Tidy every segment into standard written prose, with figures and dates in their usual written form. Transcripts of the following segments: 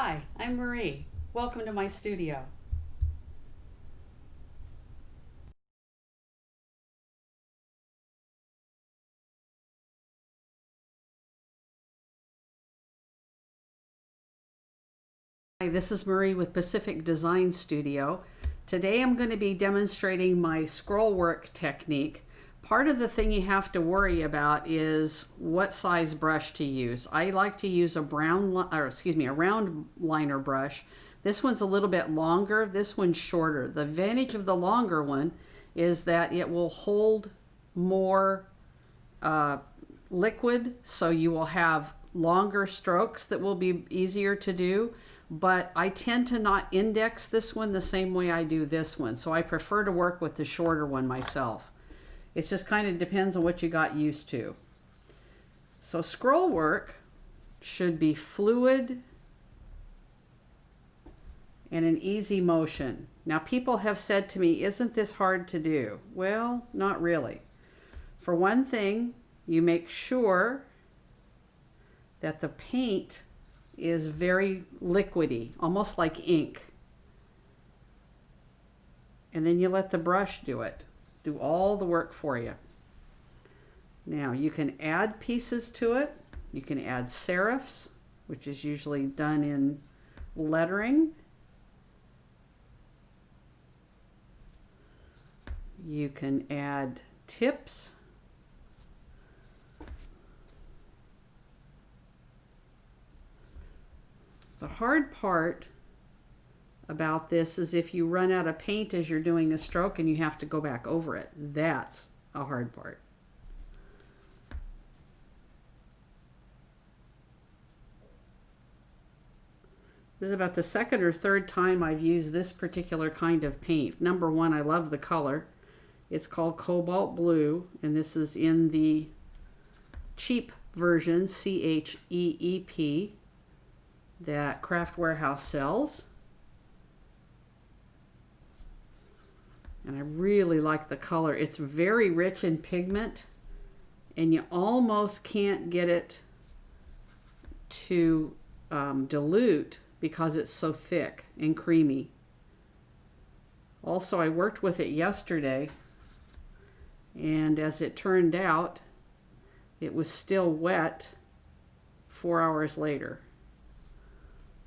Hi, I'm Marie. Welcome to my studio. Hi, this is Marie with Pacific Design Studio. Today I'm going to be demonstrating my scrollwork technique. Part of the thing you have to worry about is what size brush to use. I like to use a a round liner brush. This one's a little bit longer, this one's shorter. The advantage of the longer one is that it will hold more uh, liquid, so you will have longer strokes that will be easier to do. But I tend to not index this one the same way I do this one, so I prefer to work with the shorter one myself. It just kind of depends on what you got used to. So scroll work should be fluid and an easy motion. Now people have said to me, isn't this hard to do? Well, not really. For one thing, you make sure that the paint is very liquidy, almost like ink. And then you let the brush do it. Do all the work for you. Now you can add pieces to it. You can add serifs, which is usually done in lettering. You can add tips. The hard part about this is if you run out of paint as you're doing a stroke and you have to go back over it. That's a hard part. This is about the second or third time I've used this particular kind of paint. Number one, I love the color. It's called Cobalt Blue, and this is in the cheap version, CHEEP, that Craft Warehouse sells. And I really like the color. It's very rich in pigment, and you almost can't get it to dilute because it's so thick and creamy. Also, I worked with it yesterday, and as it turned out, it was still wet 4 hours later.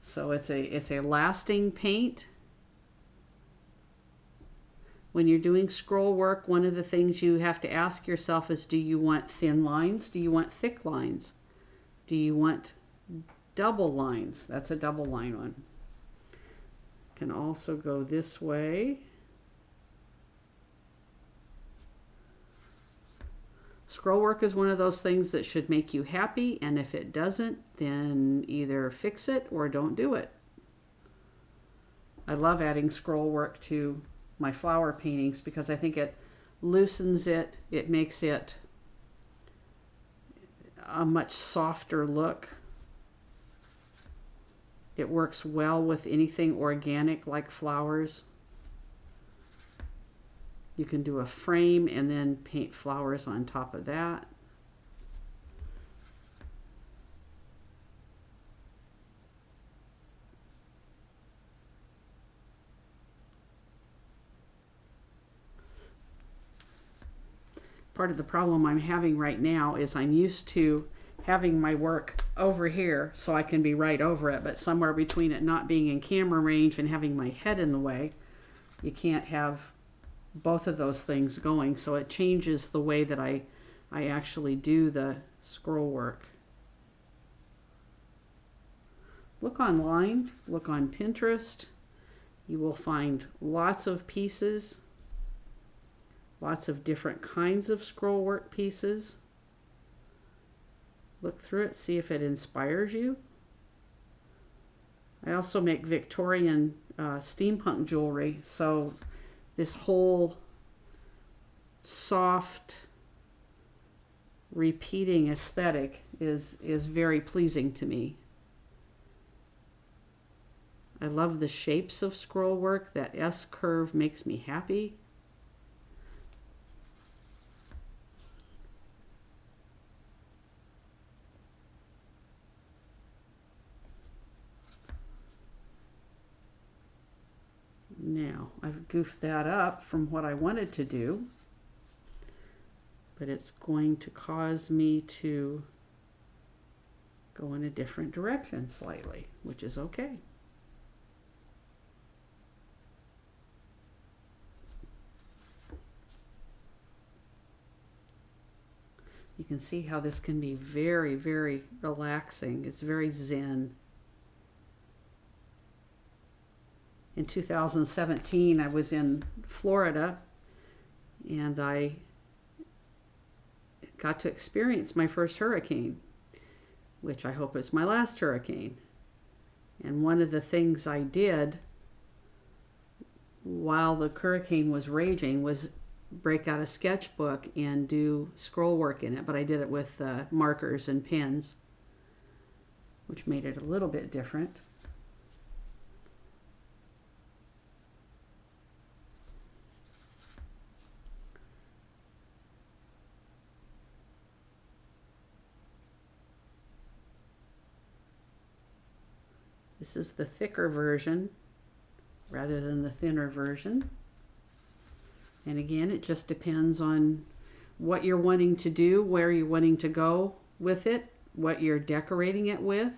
So it's a lasting paint. When you're doing scroll work, one of the things you have to ask yourself is, do you want thin lines? Do you want thick lines? Do you want double lines? That's a double line one. Can also go this way. Scroll work is one of those things that should make you happy, and if it doesn't, then either fix it or don't do it. I love adding scroll work to my flower paintings because I think it loosens it, it makes it a much softer look. It works well with anything organic like flowers. You can do a frame and then paint flowers on top of that. Part of the problem I'm having right now is I'm used to having my work over here so I can be right over it, but somewhere between it not being in camera range and having my head in the way, you can't have both of those things going, so it changes the way that I actually do the scroll work. Look online, look on Pinterest. You will find lots of pieces, lots of different kinds of scroll work pieces. Look through it, see if it inspires you. I also make Victorian steampunk jewelry, so this whole soft repeating aesthetic is very pleasing to me. I love the shapes of scroll work. That S curve makes me happy. Now, I've goofed that up from what I wanted to do, but it's going to cause me to go in a different direction slightly, which is okay. You can see how this can be very, very relaxing. It's very zen. In 2017, I was in Florida, and I got to experience my first hurricane, which I hope is my last hurricane. And one of the things I did while the hurricane was raging was break out a sketchbook and do scroll work in it, but I did it with markers and pens, which made it a little bit different. This is the thicker version rather than the thinner version. And again, it just depends on what you're wanting to do, where you're wanting to go with it, what you're decorating it with.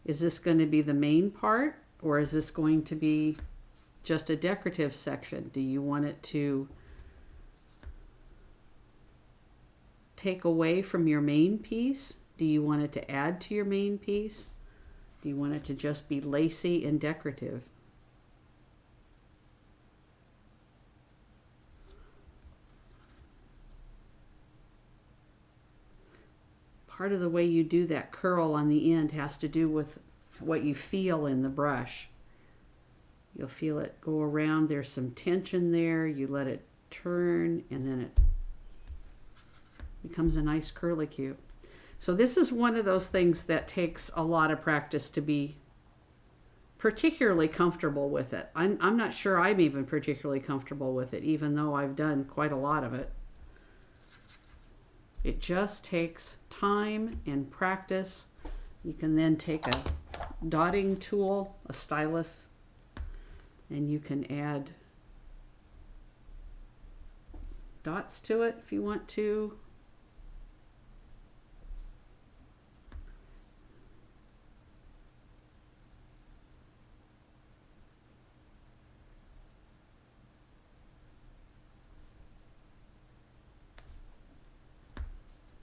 Is this going to be the main part, or is this going to be just a decorative section? Do you want it to take away from your main piece? Do you want it to add to your main piece? Do you want it to just be lacy and decorative? Part of the way you do that curl on the end has to do with what you feel in the brush. You'll feel it go around. There's some tension there. You let it turn, and then it becomes a nice curlicue. So this is one of those things that takes a lot of practice to be particularly comfortable with it. I'm not sure I'm even particularly comfortable with it, even though I've done quite a lot of it. It just takes time and practice. You can then take a dotting tool, a stylus, and you can add dots to it if you want to.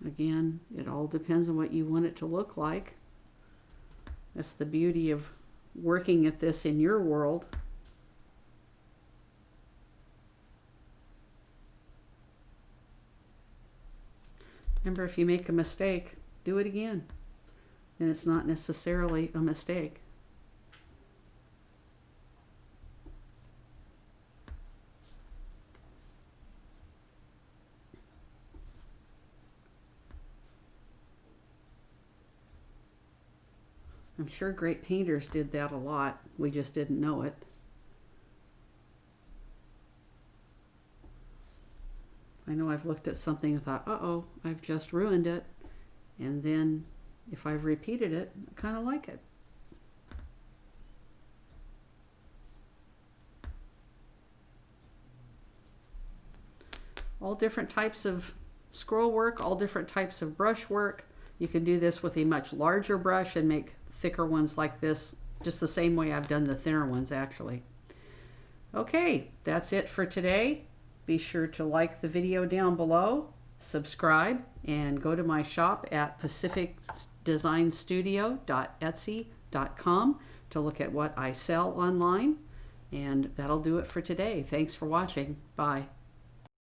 Again, it all depends on what you want it to look like. That's the beauty of working at this in your world. Remember, if you make a mistake, do it again. And it's not necessarily a mistake. I'm sure great painters did that a lot. We just didn't know it. I know I've looked at something and thought, uh-oh, I've just ruined it. And then if I've repeated it, I kind of like it. All different types of scroll work, all different types of brush work. You can do this with a much larger brush and make thicker ones like this, just the same way I've done the thinner ones actually. Okay, that's it for today. Be sure to like the video down below, subscribe, and go to my shop at pacificdesignstudio.etsy.com to look at what I sell online. And that'll do it for today. Thanks for watching. Bye.